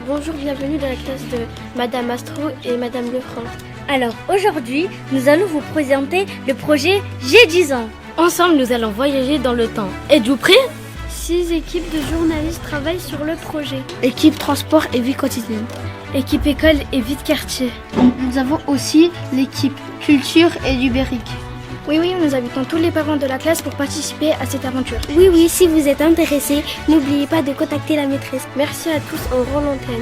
Bonjour, bienvenue dans la classe de Madame Astro et Madame Lefranc. Alors aujourd'hui, nous allons vous présenter le projet J'ai 10 ans. Ensemble, nous allons voyager dans le temps. Êtes-vous prêts? 6 équipes de journalistes travaillent sur le projet. Équipe transport et vie quotidienne. Équipe école et vie de quartier. Nous avons aussi l'équipe culture et numérique. Oui, nous invitons tous les parents de la classe pour participer à cette aventure. Oui, si vous êtes intéressés, n'oubliez pas de contacter la maîtresse. Merci à tous, on rend l'antenne.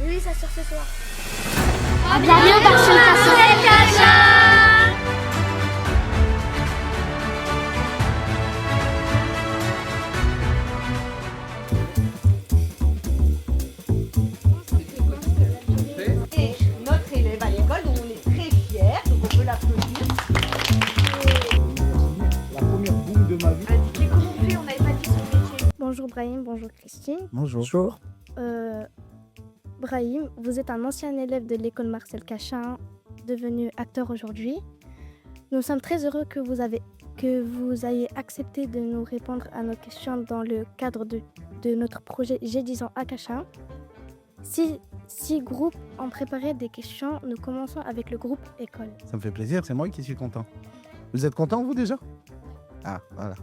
Oui, ça sort ce soir. Bienvenue Marcel Cachin. Notre élève à l'école, dont on est très fiers, donc on peut l'applaudir. La première boum de ma vie. Indiquez comment on fait, on n'avait pas dit son métier. Bonjour Brahim, bonjour Christine. Bonjour. Brahim, vous êtes un ancien élève de l'école Marcel Cachin, devenu acteur aujourd'hui. Nous sommes très heureux que vous ayez accepté de nous répondre à nos questions dans le cadre de notre projet J'ai 10 ans à Cachin. Six groupes ont préparé des questions. Nous commençons avec le groupe école. Ça me fait plaisir, c'est moi qui suis content. Vous êtes content, vous, déjà? Ah, voilà.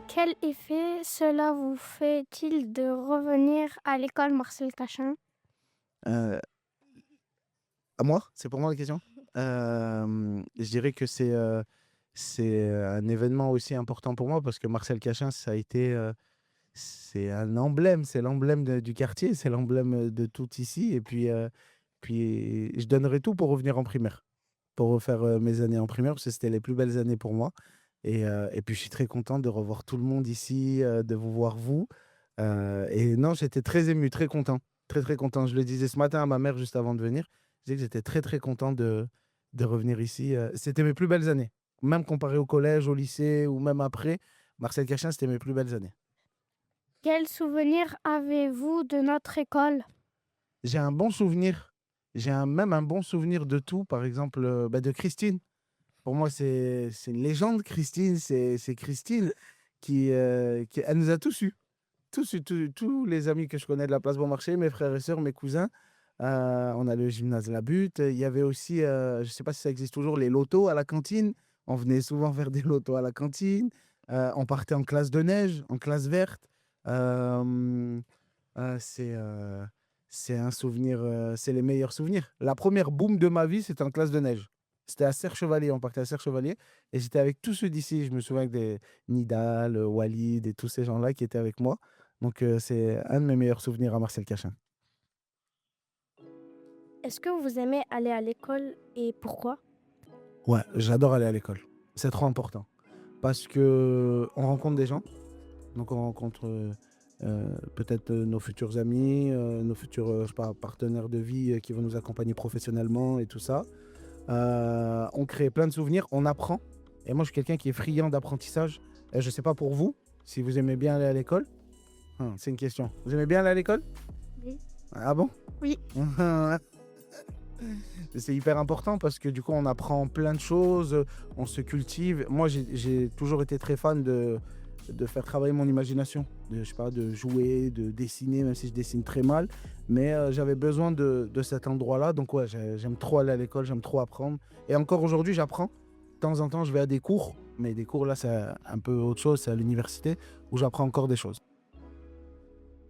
Quel effet cela vous fait-il de revenir à l'école Marcel Cachin? À moi? C'est pour moi la question? Je dirais que c'est un événement aussi important pour moi parce que Marcel Cachin, ça a été... c'est un emblème, c'est l'emblème du quartier, c'est l'emblème de tout ici. Et puis je donnerai tout pour revenir en primaire, pour refaire mes années en primaire, parce que c'était les plus belles années pour moi. Et puis je suis très content de revoir tout le monde ici, de vous voir vous. Et non, j'étais très ému, très content, très content. Je le disais ce matin à ma mère juste avant de venir. Je disais que j'étais très content de revenir ici. C'était mes plus belles années, même comparé au collège, au lycée ou même après. Marcel Cachin, c'était mes plus belles années. Quel souvenir avez-vous de notre école? J'ai un bon souvenir. Même un bon souvenir de tout. Par exemple, de Christine. Pour moi, c'est une légende, Christine. C'est Christine elle nous a tous eu. Tous les amis que je connais de la place Beaumarchais, mes frères et sœurs, mes cousins. On a le gymnase La Butte. Il y avait aussi, je ne sais pas si ça existe toujours, les lotos à la cantine. On venait souvent faire des lotos à la cantine. On partait en classe de neige, en classe verte. Euh, c'est un souvenir, c'est les meilleurs souvenirs. La première boum de ma vie, c'était en classe de neige. C'était à Serre-Chevalier, on partait à Serre-Chevalier et j'étais avec tous ceux d'ici. Je me souviens des Nidal, Walid et tous ces gens-là qui étaient avec moi. Donc c'est un de mes meilleurs souvenirs à Marcel Cachin. Est-ce que vous aimez aller à l'école et pourquoi? Ouais, j'adore aller à l'école. C'est trop important parce que on rencontre des gens. Donc on rencontre peut-être nos futurs amis, nos futurs je sais pas, partenaires de vie qui vont nous accompagner professionnellement et tout ça. On crée plein de souvenirs, on apprend. Et moi, je suis quelqu'un qui est friand d'apprentissage. Et je ne sais pas pour vous, si vous aimez bien aller à l'école. C'est une question. Vous aimez bien aller à l'école? Oui. Ah bon? Oui. C'est hyper important parce que du coup, on apprend plein de choses, on se cultive. Moi, j'ai toujours été très fan de faire travailler mon imagination, je sais pas, de jouer, de dessiner, même si je dessine très mal. Mais j'avais besoin de cet endroit-là. Donc ouais, j'aime trop aller à l'école, j'aime trop apprendre. Et encore aujourd'hui, j'apprends. De temps en temps, je vais à des cours. Mais des cours, là, c'est un peu autre chose. C'est à l'université où j'apprends encore des choses.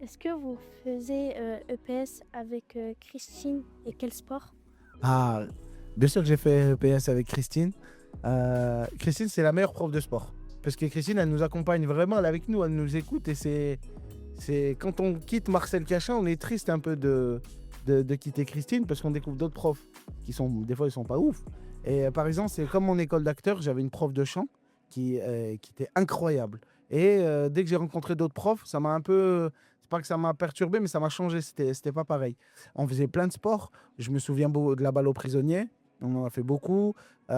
Est-ce que vous faisiez EPS avec Christine et quel sport? Ah, bien sûr que j'ai fait EPS avec Christine. Christine, c'est la meilleure prof de sport. Parce que Christine, elle nous accompagne vraiment, elle est avec nous, elle nous écoute. Et c'est quand on quitte Marcel Cachin, on est triste un peu de quitter Christine parce qu'on découvre d'autres profs qui sont, des fois, ils sont pas ouf. Et par exemple, c'est comme mon école d'acteur, j'avais une prof de chant qui était incroyable. Et dès que j'ai rencontré d'autres profs, ça m'a un peu... C'est pas que ça m'a perturbé, mais ça m'a changé. C'était pas pareil. On faisait plein de sports. Je me souviens de la balle aux prisonniers. On en a fait beaucoup. On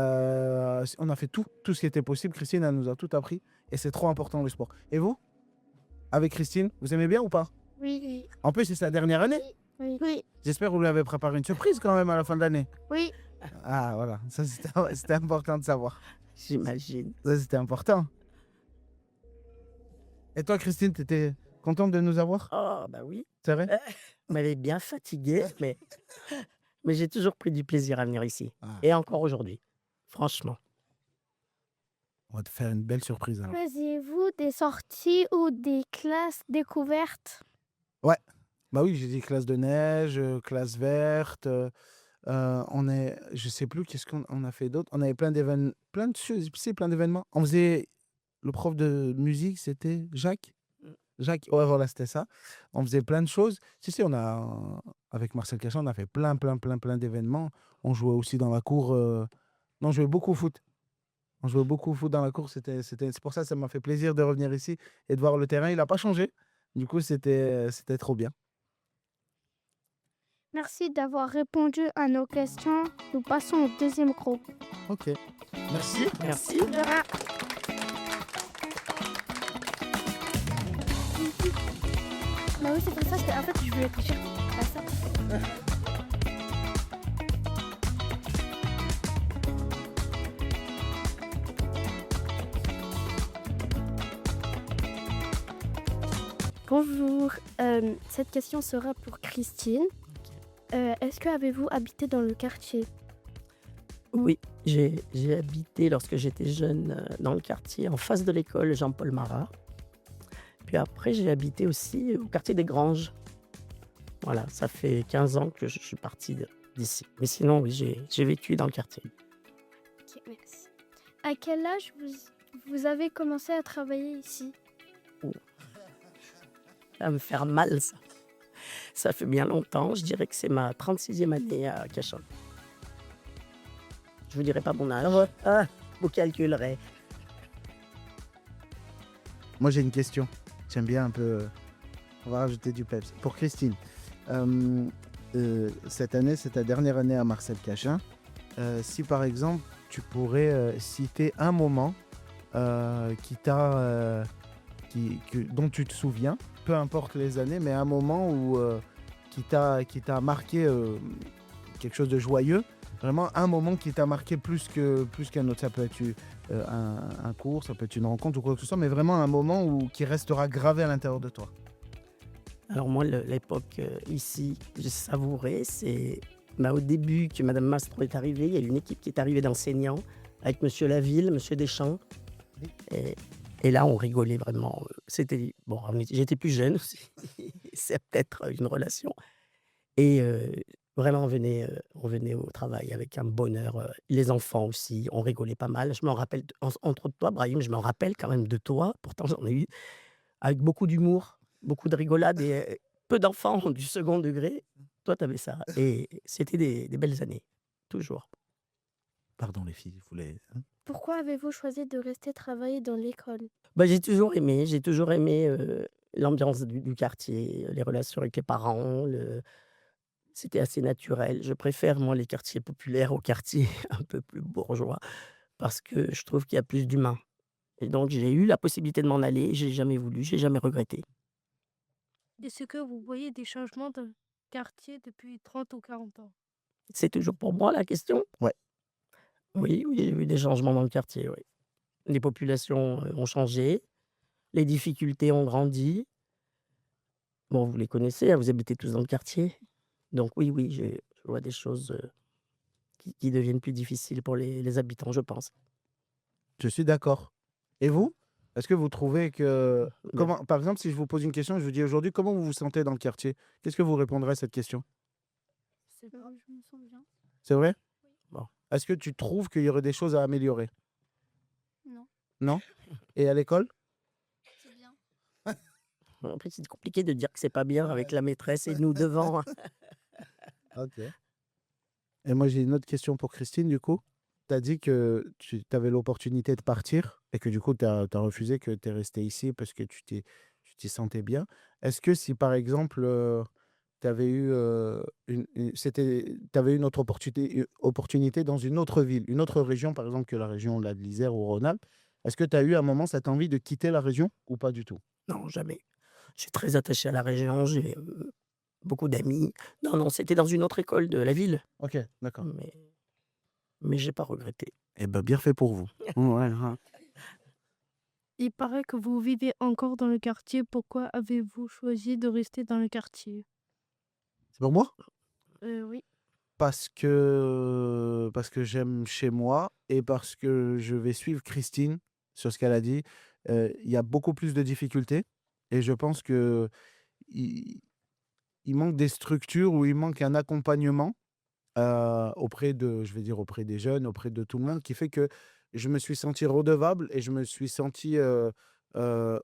a fait tout ce qui était possible. Christine, elle nous a tout appris. Et c'est trop important le sport. Et vous, avec Christine, vous aimez bien ou pas? Oui. En plus, c'est sa dernière année. Oui. J'espère que vous lui avez préparé une surprise quand même à la fin de l'année. Oui. Ah, voilà. Ça, c'était important de savoir. J'imagine. Ça, c'était important. Et toi, Christine, tu étais contente de nous avoir? Oh, bah oui. C'est vrai? Mais elle est bien fatiguée, mais j'ai toujours pris du plaisir à venir ici. Ah. Et encore aujourd'hui. Franchement. On va te faire une belle surprise alors. Faisiez-vous des sorties ou des classes découvertes? Bah oui, j'ai dit classe de neige, classe verte. Je sais plus qu'est-ce qu'on a fait d'autre. On avait plein d'événements, plein de choses, si, plein d'événements. On faisait, le prof de musique, c'était Jacques. Mm. Jacques, ouais, voilà, c'était ça. On faisait plein de choses. Si, avec Marcel Cachin, on a fait plein d'événements. On jouait aussi dans la cour. Non, on jouait beaucoup au foot. On jouait beaucoup au foot dans la cour. C'est pour ça que ça m'a fait plaisir de revenir ici et de voir le terrain. Il n'a pas changé. Du coup, c'était trop bien. Merci d'avoir répondu à nos questions. Nous passons au deuxième groupe. Ok. Merci. Merci. Bah oui, c'est pour ça que en fait, je voulais réfléchir à ça. Bonjour, cette question sera pour Christine. Est-ce que avez-vous habité dans le quartier? Oui, j'ai habité lorsque j'étais jeune dans le quartier, en face de l'école Jean-Paul Marat. Puis après, j'ai habité aussi au quartier des Granges. Voilà, ça fait 15 ans que je suis parti d'ici. Mais sinon, oui, j'ai vécu dans le quartier. Ok, merci. À quel âge vous avez commencé à travailler ici? Ça va me faire mal, ça. Ça fait bien longtemps. Je dirais que c'est ma 36e année à Cachan. Je vous dirai pas mon âge. Ah, vous calculerez. Moi, j'ai une question. J'aime bien un peu. On va rajouter du peps. Pour Christine, cette année, c'est ta dernière année à Marcel Cachin. Si par exemple, tu pourrais citer un moment dont tu te souviens, peu importe les années, mais un moment qui t'a marqué quelque chose de joyeux, vraiment un moment qui t'a marqué plus qu'un autre. Ça peut être un cours, ça peut être une rencontre ou quoi que ce soit, mais vraiment un moment qui restera gravé à l'intérieur de toi. Alors moi, l'époque ici, j'ai savouré, c'est au début que Madame Mastro est arrivée, il y a une équipe qui est arrivée d'enseignants avec Monsieur Laville, Monsieur Deschamps. Et là, on rigolait vraiment. C'était bon, j'étais plus jeune aussi. C'est peut-être une relation. Et vraiment, on venait au travail avec un bonheur. Les enfants aussi, on rigolait pas mal. Je m'en rappelle, entre toi, Brahim, je me rappelle quand même de toi. Pourtant, j'en ai eu avec beaucoup d'humour, beaucoup de rigolade et peu d'enfants du second degré. Toi, tu avais ça. Et c'était des belles années, toujours. Pardon les filles, vous voulez... Pourquoi avez-vous choisi de rester travailler dans l'école? Bah, j'ai toujours aimé l'ambiance du quartier, les relations avec les parents. C'était assez naturel. Je préfère, moi, les quartiers populaires aux quartiers un peu plus bourgeois parce que je trouve qu'il y a plus d'humains. Et donc, j'ai eu la possibilité de m'en aller. J'ai jamais voulu, j'ai jamais regretté. Est-ce que vous voyez des changements de quartier depuis 30 ou 40 ans? C'est toujours pour moi la question? Ouais. Oui, j'ai vu des changements dans le quartier, oui. Les populations ont changé, les difficultés ont grandi. Bon, vous les connaissez, hein, vous habitez tous dans le quartier. Donc oui, je vois des choses qui deviennent plus difficiles pour les habitants, je pense. Je suis d'accord. Et vous? Est-ce que vous trouvez que... Ben, Par exemple, si je vous pose une question, je vous dis aujourd'hui, comment vous vous sentez dans le quartier? Qu'est-ce que vous répondrez à cette question? C'est pas, je me sens bien. C'est vrai? Bon. Est-ce que tu trouves qu'il y aurait des choses à améliorer? Non. Non? Et à l'école? C'est bien. Après, c'est compliqué de dire que c'est pas bien avec la maîtresse et nous devant. Ok. Et moi, j'ai une autre question pour Christine, du coup. Tu as dit que tu avais l'opportunité de partir et que du coup, tu as refusé, que tu es resté ici parce que tu t'y sentais bien. Est-ce que si, par exemple, tu avais eu, t'avais une autre opportunité dans une autre ville, une autre région, par exemple, que la région là, de l'Isère ou Rhône-Alpes. Est-ce que tu as eu à un moment cette envie de quitter la région ou pas du tout? Non, jamais. Je suis très attaché à la région, j'ai, beaucoup d'amis. Non, non, c'était dans une autre école de la ville, Ok, d'accord. mais j'ai pas regretté. Eh ben, bien fait pour vous. Ouais, hein. Il paraît que vous vivez encore dans le quartier. Pourquoi avez-vous choisi de rester dans le quartier? C'est pour moi? Oui. Parce que j'aime chez moi et parce que je vais suivre Christine sur ce qu'elle a dit. Il y a beaucoup plus de difficultés et je pense que il il manque des structures ou il manque un accompagnement, auprès de je vais dire auprès des jeunes, auprès de tout le monde qui fait que je me suis senti redevable et je me suis senti,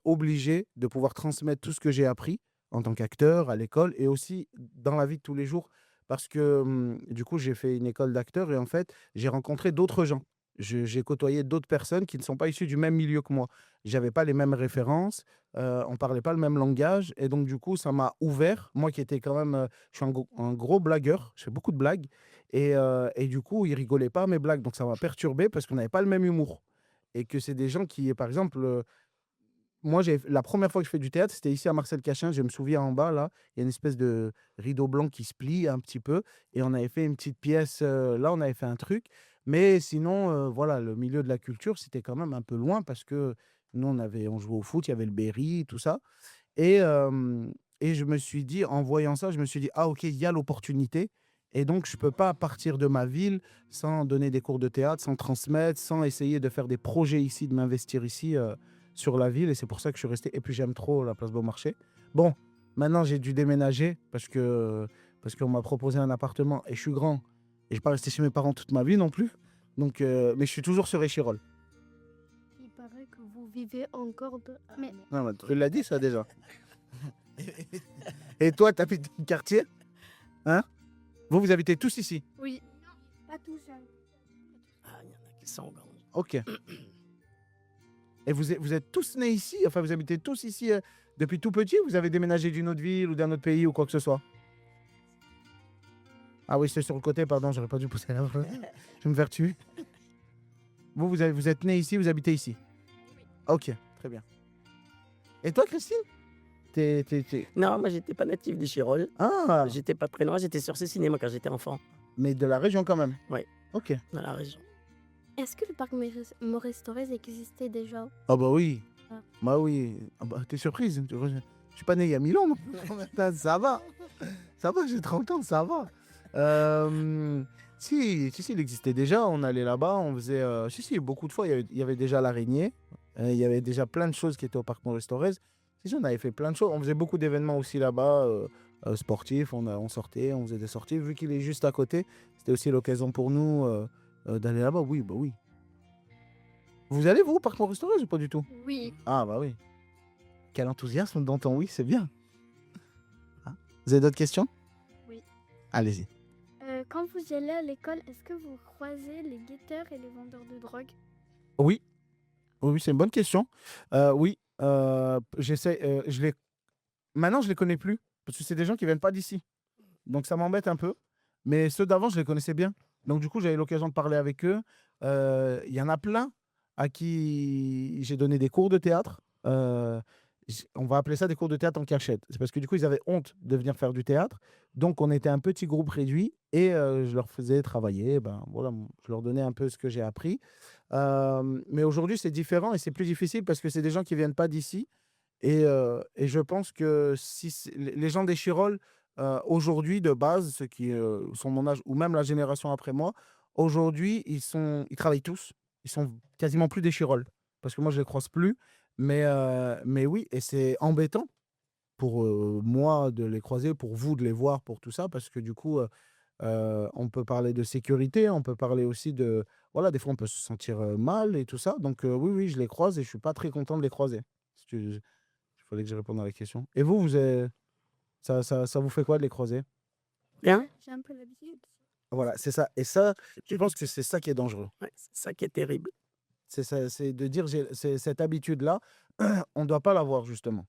obligé de pouvoir transmettre tout ce que j'ai appris en tant qu'acteur à l'école et aussi dans la vie de tous les jours. Parce que, du coup, j'ai fait une école d'acteur et en fait, j'ai rencontré d'autres gens. J'ai côtoyé d'autres personnes qui ne sont pas issues du même milieu que moi. J'avais pas les mêmes références, on parlait pas le même langage et donc du coup, ça m'a ouvert. Moi qui étais quand même, je suis un gros blagueur, je fais beaucoup de blagues et du coup, ils rigolaient pas à mes blagues, donc ça m'a perturbé parce qu'on n'avait pas le même humour et que c'est des gens qui, par exemple, moi, j'ai la première fois que je fais du théâtre, c'était ici à Marcel Cachin. Je me souviens en bas, là, il y a une espèce de rideau blanc qui se plie un petit peu et on avait fait une petite pièce, là, on avait fait un truc. Mais sinon, voilà, le milieu de la culture, c'était quand même un peu loin parce que nous, on jouait au foot, il y avait le Berry, tout ça et je me suis dit, en voyant ça, je me suis dit: «Ah OK, il y a l'opportunité et donc je peux pas partir de ma ville sans donner des cours de théâtre, sans transmettre, sans essayer de faire des projets ici, de m'investir ici, sur la ville» et c'est pour ça que je suis resté et puis j'aime trop la place Beaumarchais. Bon, maintenant j'ai dû déménager parce qu'on m'a proposé un appartement et je suis grand et je ne vais pas rester chez mes parents toute ma vie non plus. Donc mais je suis toujours sur Échirolles. Il paraît que vous vivez encore de... Mais- Non, mais tu l'as dit ça déjà. Et toi, tu habites dans le quartier? Hein? Vous habitez tous ici? Oui. Pas tout seul. Ah, il y en a qui sont grands. OK. Et vous êtes tous nés ici? Enfin, vous habitez tous ici depuis tout petit ou vous avez déménagé d'une autre ville ou d'un autre pays ou quoi que ce soit? Ah oui, c'est sur le côté, pardon, j'aurais pas dû pousser la main. Je vais me faire tuer. Vous êtes nés ici, vous habitez ici? OK, très bien. Et toi, Christine? Non, moi, j'étais pas natif d'Échirolles. Ah, J'étais pas très loin, j'étais sur ces cinémas quand j'étais enfant, mais de la région quand même? Oui. OK. dans la région. Est-ce que le parc Maurice Thorez existait déjà? Ah bah oui. Ah. Bah oui. Ah bah, t'es surprise? Je suis pas né il y a 1000 ans non plus. Ça va. Ça va, j'ai 30 ans, ça va. Si, il existait déjà. On allait là-bas, on faisait... Si, beaucoup de fois, il y avait déjà l'araignée. Il y avait déjà plein de choses qui étaient au parc Maurice Thorez. Si, on avait fait plein de choses. On faisait beaucoup d'événements aussi là-bas, sportifs. On sortait, on faisait des sorties. Vu qu'il est juste à côté, c'était aussi l'occasion pour nous d'aller là-bas. Oui, bah oui. Vous allez, vous, au parc Maurice Thorez ou pas du tout? Oui. Ah bah oui. Quel enthousiasme dans ton oui, c'est bien. Hein? Vous avez d'autres questions? Oui. Allez-y. Quand vous allez à l'école, est-ce que vous croisez les guetteurs et les vendeurs de drogue? Oui, oui, c'est une bonne question. Oui, j'essaie, maintenant je les connais plus parce que c'est des gens qui viennent pas d'ici. Donc ça m'embête un peu. Mais ceux d'avant, je les connaissais bien. Donc du coup, j'avais l'occasion de parler avec eux. Il y en a plein à qui j'ai donné des cours de théâtre. On va appeler ça des cours de théâtre en cachette. C'est parce que du coup, ils avaient honte de venir faire du théâtre. Donc on était un petit groupe réduit et je leur faisais travailler. Ben, voilà, je leur donnais un peu ce que j'ai appris. Mais aujourd'hui, c'est différent et c'est plus difficile parce que c'est des gens qui viennent pas d'ici. Et je pense que si les gens d'Échirolles, aujourd'hui, de base, ceux qui sont mon âge ou même la génération après moi, aujourd'hui, ils travaillent tous. Ils sont quasiment plus d'Échirolles parce que moi, je les croise plus. Mais oui, et c'est embêtant pour moi de les croiser, pour vous de les voir, pour tout ça, parce que du coup, on peut parler de sécurité, on peut parler aussi de... Voilà, des fois, on peut se sentir mal et tout ça. Donc oui, oui, je les croise et je suis pas très content de les croiser. Il fallait que je réponde à la question. Et ça vous fait quoi de les croiser? Bien? J'ai un peu l'habitude. Voilà, c'est ça. Et ça, je pense que c'est ça qui est dangereux. Ouais, c'est ça qui est terrible. C'est ça, c'est de dire, cette habitude-là, on ne doit pas l'avoir, justement.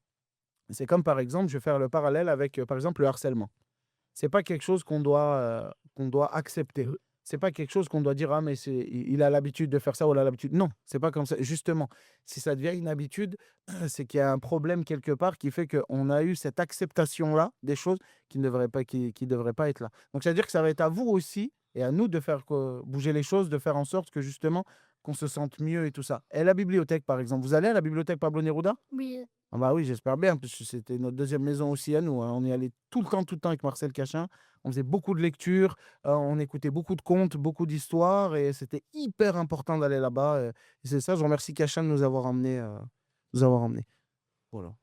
C'est comme, par exemple, je vais faire le parallèle avec, par exemple, le harcèlement. C'est pas quelque chose qu'on doit accepter. C'est pas quelque chose qu'on doit dire, ah, mais il a l'habitude de faire ça ou il a l'habitude. Non, c'est pas comme ça. Justement, si ça devient une habitude, c'est qu'il y a un problème quelque part qui fait qu'on a eu cette acceptation-là des choses qui ne devraient pas, qui devraient pas être là. Donc, c'est-à-dire que ça va être à vous aussi et à nous de faire bouger les choses, de faire en sorte que justement, qu'on se sente mieux et tout ça. Et la bibliothèque, par exemple. Vous allez à la bibliothèque Pablo Neruda? Oui. Ah bah oui, j'espère bien, parce que c'était notre deuxième maison aussi à nous, hein. On y allait tout le temps avec Marcel Cachin. On faisait beaucoup de lectures, on écoutait beaucoup de contes, beaucoup d'histoires, et c'était hyper important d'aller là-bas. Et c'est ça, je remercie Cachin de nous avoir emmenés. Voilà.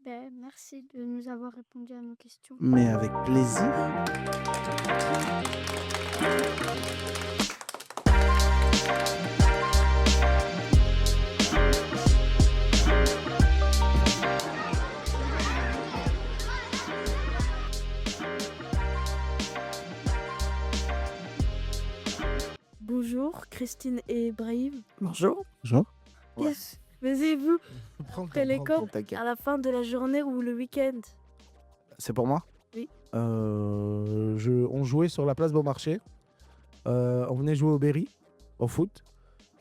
Ben, merci de nous avoir répondu à nos questions. Mais avec plaisir. Bonjour, Christine et Brahim. Bonjour. Bonjour. Ouais. Qu'est-ce que faisiez-vous Prends après l'école à la fin de la journée ou le week-end? C'est pour moi? Oui. On jouait sur la place Beaumarchais. On venait jouer au Berry, au foot.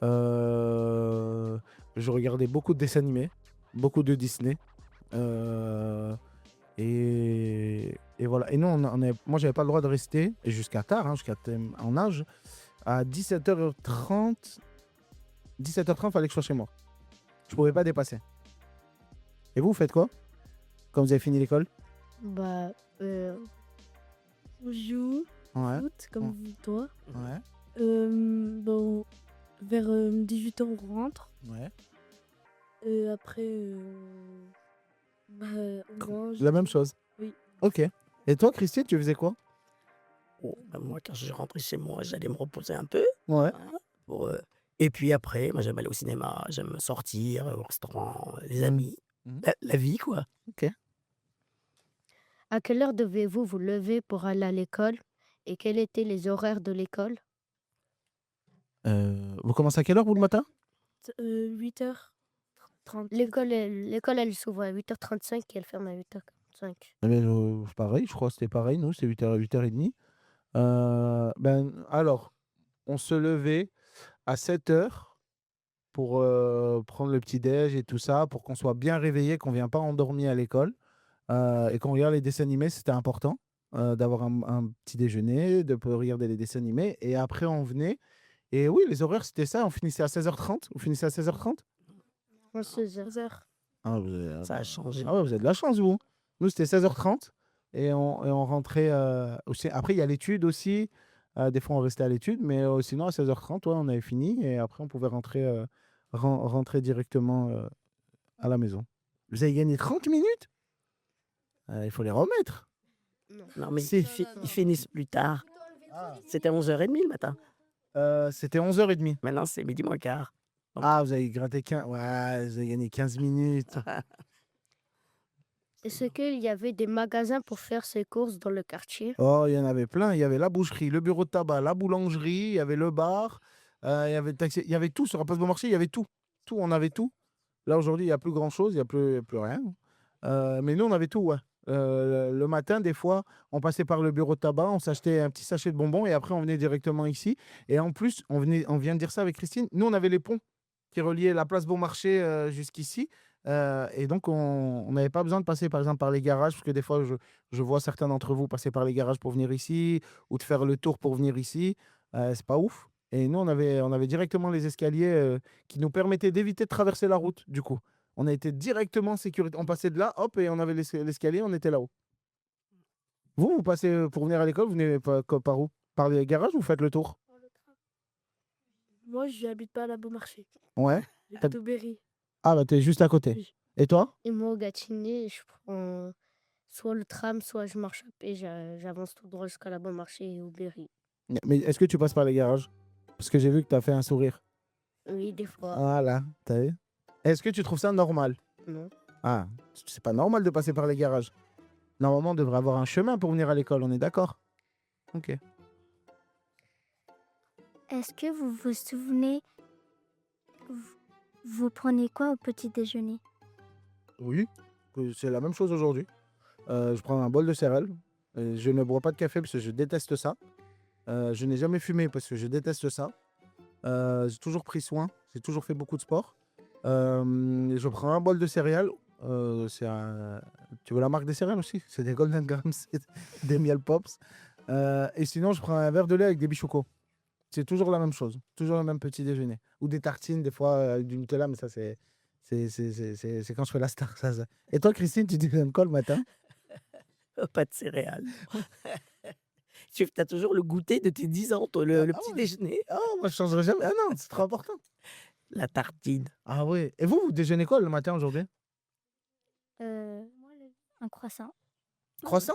Je regardais beaucoup de dessins animés, beaucoup de Disney. Et voilà. Et nous, moi, j'avais pas le droit de rester, et jusqu'à tard, hein, en âge. À 17h30, il fallait que je sois chez moi. Je pouvais pas dépasser. Et vous faites quoi quand vous avez fini l'école? Bah, on joue Ouais. foot comme toi. Ouais. Bon, vers 18h on rentre. Ouais. Après, bah, on mange. La même chose. Oui. Ok. Et toi, Christine, tu faisais quoi? Oh, ben moi, quand je rentrais chez moi, j'allais me reposer un peu. Ouais. Hein, et puis après, moi, j'aime aller au cinéma, j'aime sortir, au restaurant, les amis, Mhm. la vie, quoi. À quelle heure devez-vous vous lever pour aller à l'école et quels étaient les horaires de l'école? Vous commencez à quelle heure, vous, le matin? 8h30. L'école, elle s'ouvre à 8h35 et elle ferme à 8h45. Pareil, je crois que c'était pareil, nous, c'est 8h, 8h30. Alors, on se levait à 7h pour prendre le petit-déj et tout ça, pour qu'on soit bien réveillé, qu'on ne vienne pas endormi à l'école, et qu'on regarde les dessins animés, c'était important, d'avoir un petit déjeuner, de pouvoir regarder les dessins animés, et après on venait, et oui, les horaires, c'était ça, on finissait à 16h30, vous finissez à 16h30? 16h. Ah, vous avez, Ça a changé. ah ouais, vous avez de la chance, vous. Nous, c'était 16h30, et on rentrait aussi. Après, il y a l'étude aussi. Des fois, on restait à l'étude, mais sinon, à 16h30, ouais, on avait fini, et après, on pouvait rentrer directement à la maison. Vous avez gagné 30 minutes? Il faut les remettre. Non, mais Si. ils finissent plus tard. C'était 11h30 le matin. C'était 11h30. Maintenant, c'est midi moins quart. Ah, vous avez gratté 15. Ouais, vous avez gagné 15 minutes. Est-ce qu'il y avait des magasins pour faire ses courses dans le quartier? Oh, il y en avait plein. Il y avait la boucherie, le bureau de tabac, la boulangerie, il y avait le bar, il y avait le taxi, il y avait tout sur la place Beaumarchais, il y avait tout. Tout, on avait tout. Là, aujourd'hui, il n'y a plus grand-chose, il n'y a plus rien. Mais nous, on avait tout, ouais. Le matin, des fois, on passait par le bureau de tabac, on s'achetait un petit sachet de bonbons et après, on venait directement ici. Et en plus, on vient de dire ça avec Christine, nous, on avait les ponts qui reliaient la place Beaumarchais jusqu'ici. Et donc, on n'avait pas besoin de passer, par exemple, par les garages, parce que des fois, je vois certains d'entre vous passer par les garages pour venir ici ou de faire le tour pour venir ici. C'est pas ouf. Et nous, on avait directement les escaliers qui nous permettaient d'éviter de traverser la route, du coup. On a été directement sécurité. On passait de là, hop, et on avait l'escalier, on était là-haut. Vous passez pour venir à l'école, vous venez par où? Par les garages ou vous faites le tour? Moi, je n'habite pas à la Beaumarchais. Ouais. J'habite au Berry. Ah, bah, t'es juste à côté. Oui. Et toi? Et moi, au Gâtinais, je prends soit le tram, soit je marche à pied, j'avance tout droit jusqu'à la Beaumarchais et au Berry. Mais est-ce que tu passes par les garages? Parce que j'ai vu que tu as fait un sourire. Oui, des fois. Voilà, t'as vu? Est-ce que tu trouves ça normal? Non. Ah, c'est pas normal de passer par les garages. Normalement, on devrait avoir un chemin pour venir à l'école, on est d'accord? Ok. Est-ce que vous vous souvenez, vous prenez quoi au petit déjeuner? Oui, c'est la même chose aujourd'hui. Je prends un bol de céréales, Je ne bois pas de café parce que je déteste ça. Je n'ai jamais fumé parce que je déteste ça. J'ai toujours pris soin. J'ai toujours fait beaucoup de sport. Je prends un bol de céréales. Tu veux la marque des céréales aussi? C'est des Golden Grams, c'est des Miel Pops. Et sinon, je prends un verre de lait avec des bichocos. C'est toujours la même chose. Toujours le même petit déjeuner. Ou des tartines, des fois, avec du Nutella, mais ça, c'est quand je fais la star. Ça. Et toi, Christine, tu déjeunes quoi le matin? Pas de céréales. Tu as toujours le goûter de tes 10 ans, toi, le petit ouais. déjeuner. Oh, moi, je changerai jamais. Ah non, c'est trop important. La tartine. Ah ouais. Et vous déjeunez quoi le matin aujourd'hui? Un croissant. Croissant?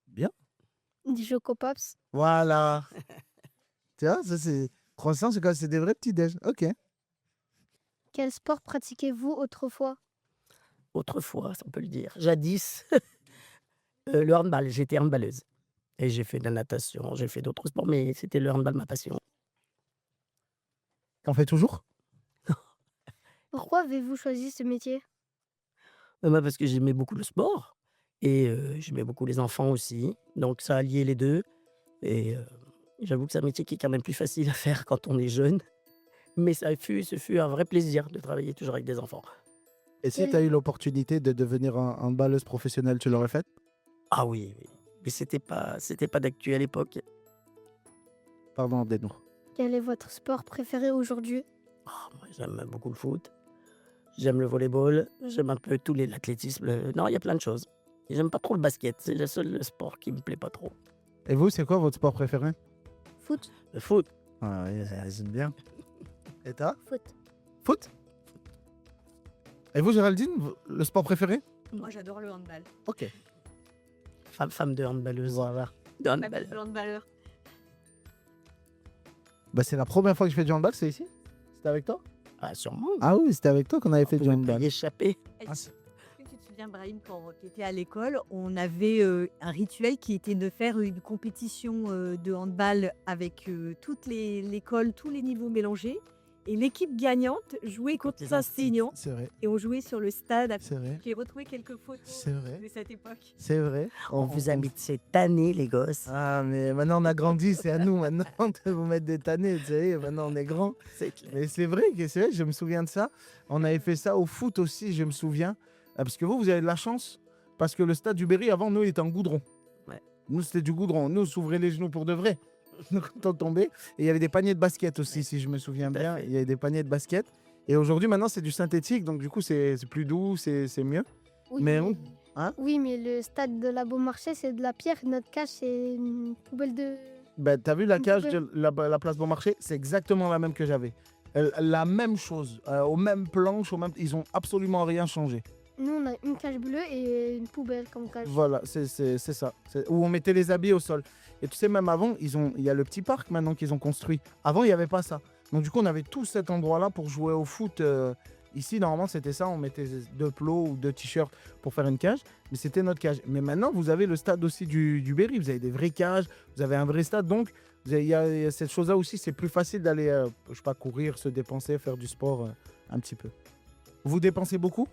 Bien. Du Choco Pops. Voilà. Tu vois, ça c'est. Croissant, c'est quoi? C'est des vrais petits déj. Ok. Quel sport pratiquez-vous autrefois? Autrefois, on peut le dire. Jadis, le handball. J'étais handballeuse. Et j'ai fait de la natation, j'ai fait d'autres sports, mais c'était le handball ma passion. T'en fais toujours? Pourquoi avez-vous choisi ce métier? Bah, parce que j'aimais beaucoup le sport et j'aimais beaucoup les enfants aussi. Donc ça a lié les deux. Et j'avoue que c'est un métier qui est quand même plus facile à faire quand on est jeune. Mais ce fut un vrai plaisir de travailler toujours avec des enfants. Et si Quel- tu as eu l'opportunité de devenir handballeuse professionnelle, tu l'aurais fait? Ah oui, oui. Mais c'était pas d'actu à l'époque. Pardon, Denou. Quel est votre sport préféré aujourd'hui? Ah, moi, j'aime beaucoup le foot. J'aime le volleyball. J'aime un peu l'athlétisme. Non, il y a plein de choses. Et j'aime pas trop le basket. C'est le seul sport qui me plaît pas trop. Et vous, c'est quoi votre sport préféré? Foot. Le foot. Ah oui, j'aime bien. Et toi? Foot. Foot? Et vous, Géraldine, le sport préféré? Moi, j'adore le handball. Ok. Femme de handballeuse. Voilà. De Même handball. le handballeur. Bah, c'est la première fois que je fais du handball, c'est ici? C'était avec toi? Ah, sûrement. Ah oui, c'était avec toi qu'on avait fait du On handball. y échapper. Ah, Est-ce que tu te souviens, Brahim, quand tu étais à l'école, on avait un rituel qui était de faire une compétition de handball avec toute l'école, tous les niveaux mélangés. Et l'équipe gagnante jouait contre les Saint-Signon. C'est vrai, Et on jouait sur le stade. c'est vrai, J'ai retrouvé quelques photos c'est vrai, de cette époque. c'est vrai. On vous a mis de cette année, les gosses. Ah, mais maintenant on a grandi, c'est à nous maintenant de vous mettre des tannées, tu sais, maintenant on est grand. C'est clair. Mais c'est vrai, je me souviens de ça. On avait fait ça au foot aussi, je me souviens. Parce que vous avez de la chance, parce que le stade du Berry, avant, nous, il était en goudron. Ouais. Nous, c'était du goudron. Nous, on s'ouvrait les genoux pour de vrai. Quand on tombait. Et il y avait des paniers de basket aussi, si je me souviens Tout à bien. fait. Il y avait des paniers de basket. Et aujourd'hui, maintenant, c'est du synthétique, donc du coup, c'est plus doux, c'est mieux. Oui, Mais on- oui, mais le stade de la Beaumarchais, c'est de la pierre. Notre cage, c'est une poubelle de. Ben, t'as vu la Une cage poubelle. de la place Beaumarchais? C'est exactement la même que j'avais. La même chose, aux mêmes planches, ils ont absolument rien changé. Nous, on a une cage bleue et une poubelle comme cage. Voilà, c'est ça. Où on mettait les habits au sol. Et tu sais, même avant, il y a le petit parc maintenant qu'ils ont construit. Avant, il n'y avait pas ça. Donc du coup, on avait tout cet endroit-là pour jouer au foot. Ici, normalement, c'était ça. On mettait 2 plots ou 2 t-shirts pour faire une cage. Mais c'était notre cage. Mais maintenant, vous avez le stade aussi du Berry. Vous avez des vraies cages. Vous avez un vrai stade. Donc, il y a cette chose-là aussi. C'est plus facile d'aller, je sais pas, courir, se dépenser, faire du sport un petit peu. Vous dépensez beaucoup?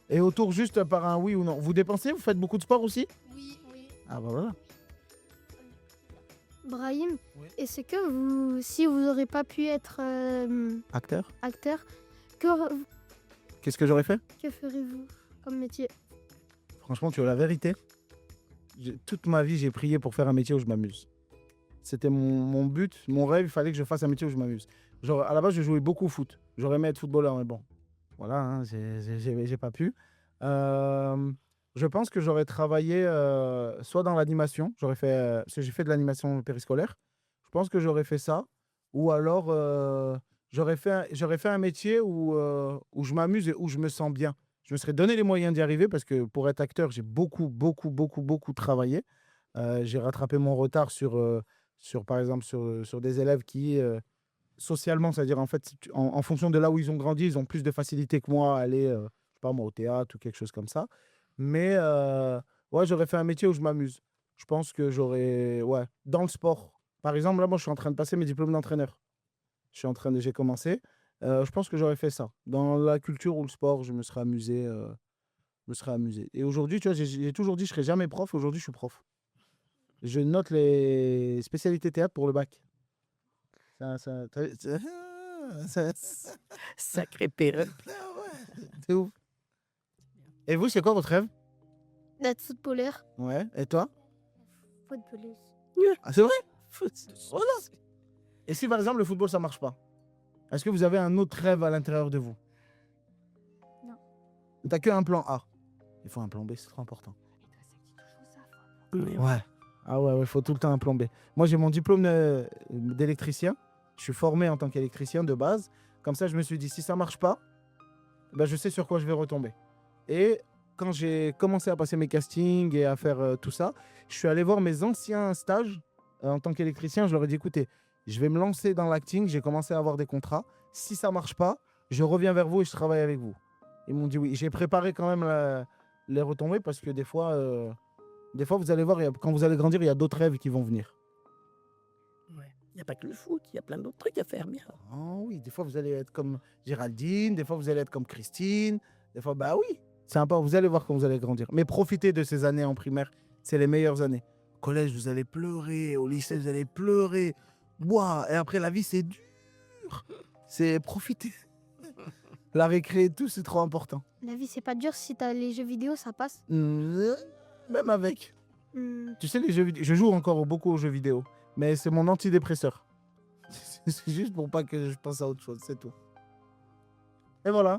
Et autour, juste par un oui ou non. Vous dépensez? Vous faites beaucoup de sport aussi? Oui, oui. Ah bah voilà. Brahim, Oui. est-ce que vous, si vous n'aurez pas pu être Acteur? acteur, que, Qu'est-ce que j'aurais fait? que ferez-vous comme métier? Franchement, tu as la vérité. Toute ma vie, j'ai prié pour faire un métier où je m'amuse. C'était mon but, mon rêve. Il fallait que je fasse un métier où je m'amuse. Genre, à la base, je jouais beaucoup au foot. J'aurais aimé être footballeur, mais bon. Voilà, hein, j'ai pas pu. Je pense que j'aurais travaillé soit dans l'animation. J'aurais fait, parce que j'ai fait de l'animation périscolaire. Je pense que j'aurais fait ça. Ou alors, j'aurais fait un métier où je m'amuse et où je me sens bien. Je me serais donné les moyens d'y arriver parce que pour être acteur, j'ai beaucoup travaillé. J'ai rattrapé mon retard par exemple, sur des élèves qui, socialement, c'est-à-dire en fait, en fonction de là où ils ont grandi, ils ont plus de facilité que moi à aller, je sais pas moi, au théâtre ou quelque chose comme ça. Mais ouais, j'aurais fait un métier où je m'amuse. Je pense que ouais, dans le sport. Par exemple, là, moi, je suis en train de passer mes diplômes d'entraîneur. J'ai commencé. Je pense que j'aurais fait ça. Dans la culture ou le sport, je me serais amusé Je me serais amusé. Et aujourd'hui, tu vois, j'ai toujours dit que je serais jamais prof. Aujourd'hui, je suis prof. Je note les spécialités théâtre pour le bac. Ça- Sacré période. c'est ouf. Et vous, c'est quoi votre rêve? D'être footballeur. Ouais. Et toi? Footballeuse. Ah, c'est vrai? Voilà. Et si par exemple le football ça marche pas, est-ce que vous avez un autre rêve à l'intérieur de vous? Non. T'as que un plan A. Il faut un plan B, c'est trop important. Ouais. Ouais. Ah ouais, il faut tout le temps un plan B. Moi j'ai mon diplôme d'électricien. Je suis formé en tant qu'électricien de base. Comme ça, je me suis dit, si ça marche pas, ben, je sais sur quoi je vais retomber. Et quand j'ai commencé à passer mes castings et à faire tout ça, je suis allé voir mes anciens stages en tant qu'électricien. Je leur ai dit, écoutez, je vais me lancer dans l'acting. J'ai commencé à avoir des contrats. Si ça marche pas, je reviens vers vous et je travaille avec vous. Ils m'ont dit oui. J'ai préparé quand même les retombées parce que des fois, vous allez voir, quand vous allez grandir, il y a d'autres rêves qui vont venir. Il n'y a pas que le foot, il y a plein d'autres trucs à faire bien. Oh oui, des fois vous allez être comme Géraldine, des fois vous allez être comme Christine, des fois, bah oui, c'est important, vous allez voir quand vous allez grandir. Mais profitez de ces années en primaire, c'est les meilleures années. Au collège, vous allez pleurer, au lycée, vous allez pleurer. Ouah, et après, la vie, c'est dur. C'est profiter. La récré, tout, c'est trop important. La vie, c'est pas dur. Si t'as les jeux vidéo, ça passe. Même avec. Hmm. Tu sais, les jeux vidéo, je joue encore beaucoup aux jeux vidéo, mais c'est mon antidépresseur. C'est juste pour pas que je pense à autre chose, c'est tout. Et voilà.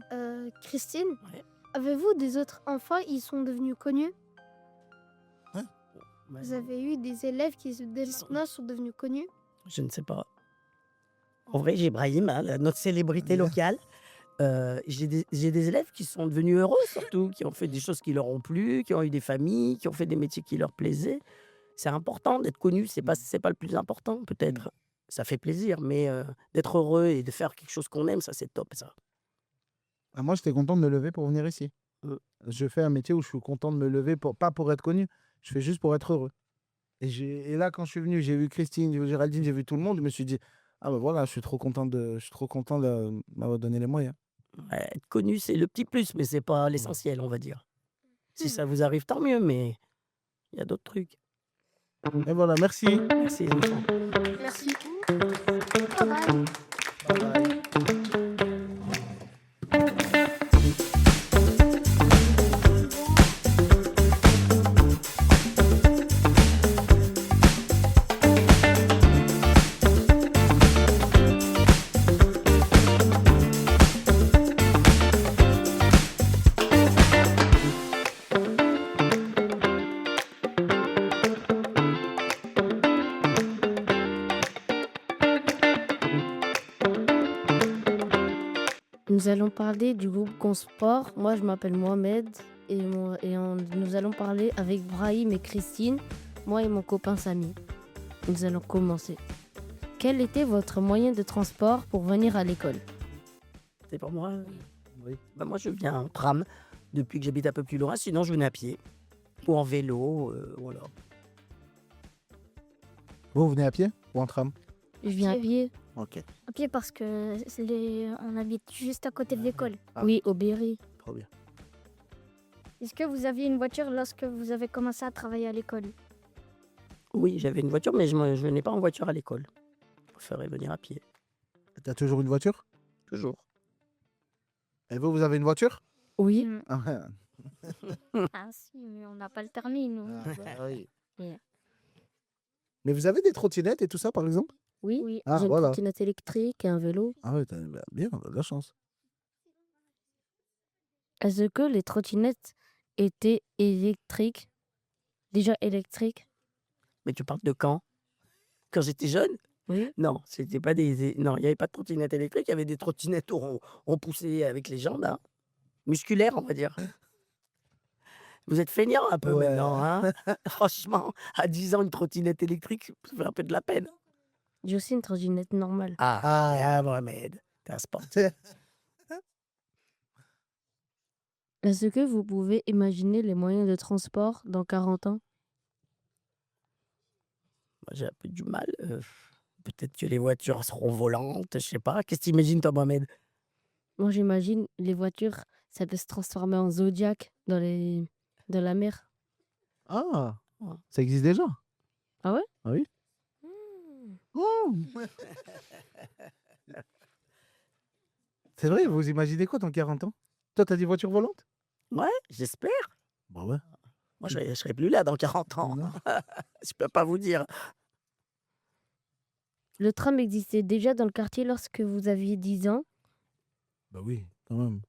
Christine, Ouais. avez-vous des autres enfants? Ils sont devenus connus? Ouais. Vous avez eu des élèves qui, dès Qui sont- maintenant, sont devenus connus? Je ne sais pas. En vrai, j'ai Brahim, hein, notre célébrité locale. J'ai des élèves qui sont devenus heureux, surtout, qui ont fait des choses qui leur ont plu, qui ont eu des familles, qui ont fait des métiers qui leur plaisaient. C'est important d'être connu, c'est pas le plus important, peut-être. Ça fait plaisir, mais d'être heureux et de faire quelque chose qu'on aime, ça, c'est top, ça. Ah, moi, j'étais content de me lever pour venir ici. Je fais un métier où je suis content de me lever, pas pour être connu, je fais juste pour être heureux. Et là, quand je suis venu, j'ai vu Christine, j'ai vu Géraldine, j'ai vu tout le monde, je me suis dit, ah ben voilà, je suis trop content de m'avoir donné les moyens. Ouais, être connu, c'est le petit plus, mais c'est pas l'essentiel, on va dire. Si ça vous arrive, tant mieux, mais il y a d'autres trucs. Et voilà, merci. Merci, les enfants. Merci. Nous allons parler du groupe Consport. Moi, je m'appelle Mohamed nous allons parler avec Brahim et Christine, moi et mon copain Samy. Nous allons commencer. Quel était votre moyen de transport pour venir à l'école? C'est pour moi. Oui. Bah, moi, je viens en tram depuis que j'habite un peu plus loin. Sinon, je venais à pied ou en vélo. Voilà. Vous venez à pied ou en tram? Je viens à pied. Ok. À pied parce que on habite juste à côté de l'école. Ah. Oui, au Berry. Trop bien. Est-ce que vous aviez une voiture lorsque vous avez commencé à travailler à l'école? Oui, j'avais une voiture, mais je venais pas en voiture à l'école. Je préférais venir à pied. T'as toujours une voiture? Toujours. Et vous avez une voiture? Oui. Hmm. Ah ouais. Ah si, mais on n'a pas le permis, nous. Ah, bah oui. Ouais. Mais vous avez des trottinettes et tout ça, par exemple? Oui. Oui. Ah, J'ai une voilà. trottinette électrique et un vélo. Ah ouais, bien, on a de la chance. Est-ce que les trottinettes étaient électriques? Déjà électriques? Mais tu parles de quand? Quand j'étais jeune? Oui. Non, c'était pas non, il n'y avait pas de trottinette électrique, il y avait des trottinettes où on poussait avec les jambes, hein. Musculaires, on va dire. Vous êtes feignant un peu Ouais. maintenant, hein? Franchement, à 10 ans, une trottinette électrique, ça fait un peu de la peine. J'ai aussi une trottinette normale. Ah, Mohamed, t'es un sport. Est-ce que vous pouvez imaginer les moyens de transport dans 40 ans? Moi, j'ai un peu du mal. Peut-être que les voitures seront volantes, je sais pas. Qu'est-ce que t'imagines, toi, Mohamed? Moi, j'imagine les voitures ça peut se transformer en zodiaque dans la mer. Ah, Ouais. ça existe déjà. Ah ouais? Ah oui. Hmm. Oh. C'est vrai, vous imaginez quoi dans 40 ans? Toi, t'as dit voiture volante? Ouais, j'espère. Bah ouais. Moi, je serai plus là dans 40 ans. Non. Je peux pas vous dire. Le tram existait déjà dans le quartier lorsque vous aviez 10 ans. Bah oui, quand même.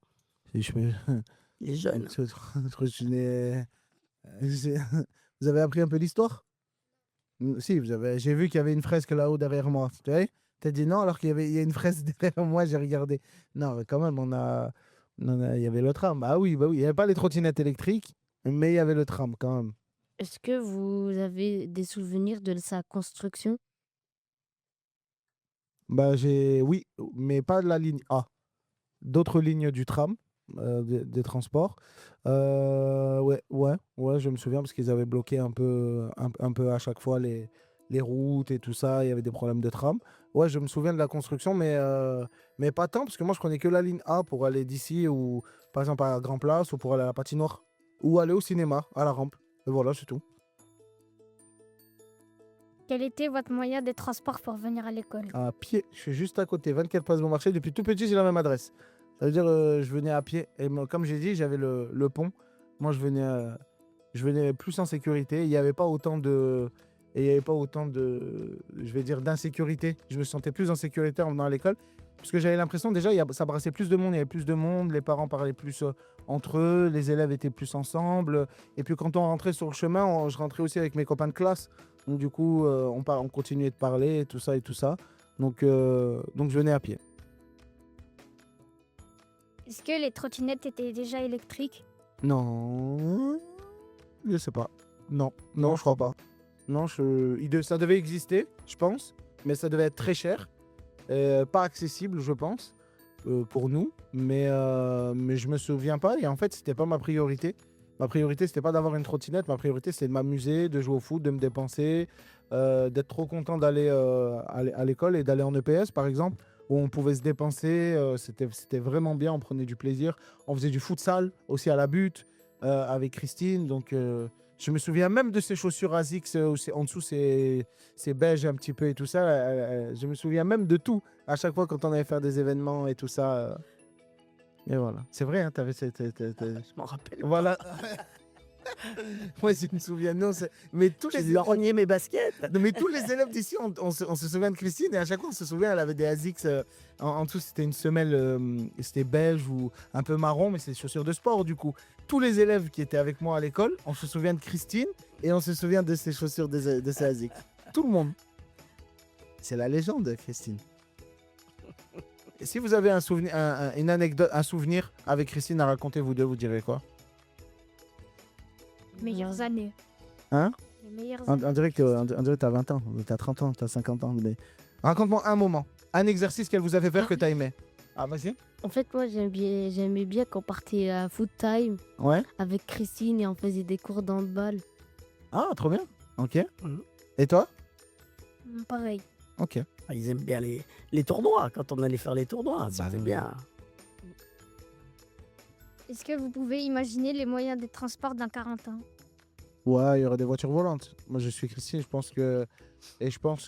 Si je peux... Les jeunes. je crois que je n'ai- j'ai- Vous avez appris un peu l'histoire? Si, j'ai vu qu'il y avait une fresque là-haut derrière moi. Tu vois? T'as dit non alors il y a une fresque derrière moi, j'ai regardé. Non, mais quand même, il y avait le tram. Bah oui. Il n'y avait pas les trottinettes électriques, mais il y avait le tram quand même. Est-ce que vous avez des souvenirs de sa construction? Bah oui, mais pas de la ligne A. D'autres lignes du tram, des transports. Ouais, je me souviens parce qu'ils avaient bloqué un peu à chaque fois les routes et tout ça. Il y avait des problèmes de tram. Ouais, je me souviens de la construction, mais pas tant parce que moi je connais que la ligne A pour aller d'ici ou par exemple à Grand Place ou pour aller à la patinoire ou aller au cinéma, à la rampe. Et voilà, c'est tout. Quel était votre moyen de transport pour venir à l'école? À pied, je suis juste à côté, 24 Place Bon Marché. Depuis tout petit, j'ai la même adresse. Ça veut dire je venais à pied. Et moi, comme j'ai dit, j'avais le pont. Moi, je venais plus en sécurité. Il n'y avait pas autant de, je vais dire, d'insécurité. Je me sentais plus en sécurité en venant à l'école. Parce que j'avais l'impression, déjà, ça brassait plus de monde. Il y avait plus de monde. Les parents parlaient plus entre eux. Les élèves étaient plus ensemble. Et puis, quand on rentrait sur le chemin, je rentrais aussi avec mes copains de classe. Donc, du coup, on continuait de parler et tout ça et tout ça. Donc je venais à pied. Est-ce que les trottinettes étaient déjà électriques? Non, je sais pas. Non, je crois pas. Non, ça devait exister, je pense, mais ça devait être très cher, pas accessible, je pense, pour nous. Mais je me souviens pas. Et en fait, c'était pas ma priorité. Ma priorité, c'était pas d'avoir une trottinette. Ma priorité, c'était de m'amuser, de jouer au foot, de me dépenser, d'être trop content d'aller à l'école et d'aller en EPS, par exemple, où on pouvait se dépenser. C'était vraiment bien. On prenait du plaisir. On faisait du futsal aussi à la butte avec Christine. Donc, je me souviens même de ces chaussures ASICS où en dessous, c'est beige un petit peu et tout ça. Je me souviens même de tout. À chaque fois, quand on allait faire des événements et tout ça. Et voilà. C'est vrai, hein, t'avais cette. Je m'en rappelle. Voilà. Moi, je me souviens. Non, mais tous J'ai les dû rogner mes baskets. non, mais tous les élèves d'ici, on se souvient de Christine et à chaque fois on se souvient, elle avait des ASICS. En dessous, c'était une semelle, c'était beige ou un peu marron, mais c'est des chaussures de sport du coup. Tous les élèves qui étaient avec moi à l'école, on se souvient de Christine et on se souvient de ses chaussures, de ses ASICS. Tout le monde. C'est la légende, Christine. Et si vous avez un souvenir, une anecdote, un souvenir avec Christine à raconter, vous deux, vous direz quoi? Meilleures années. Hein? Les meilleures On années. dirait que t'as 20 ans, t'as 30 ans, t'as 50 ans. Mais... Raconte-moi un moment, un exercice qu'elle vous a fait faire que t'as aimé. Ah, vas-y. En fait, moi, j'aimais bien quand on partait à Food Time Ouais. avec Christine et on faisait des cours d'handball. Ah, trop bien. Ok. Mhm. Et toi? Pareil. Ok. Ah, ils aiment bien les tournois. Quand on allait faire les tournois, c'était oui. bien. Est-ce que vous pouvez imaginer les moyens de transport dans 40 ans? Ouais, il y aurait des voitures volantes. Moi, je suis Christine, je pense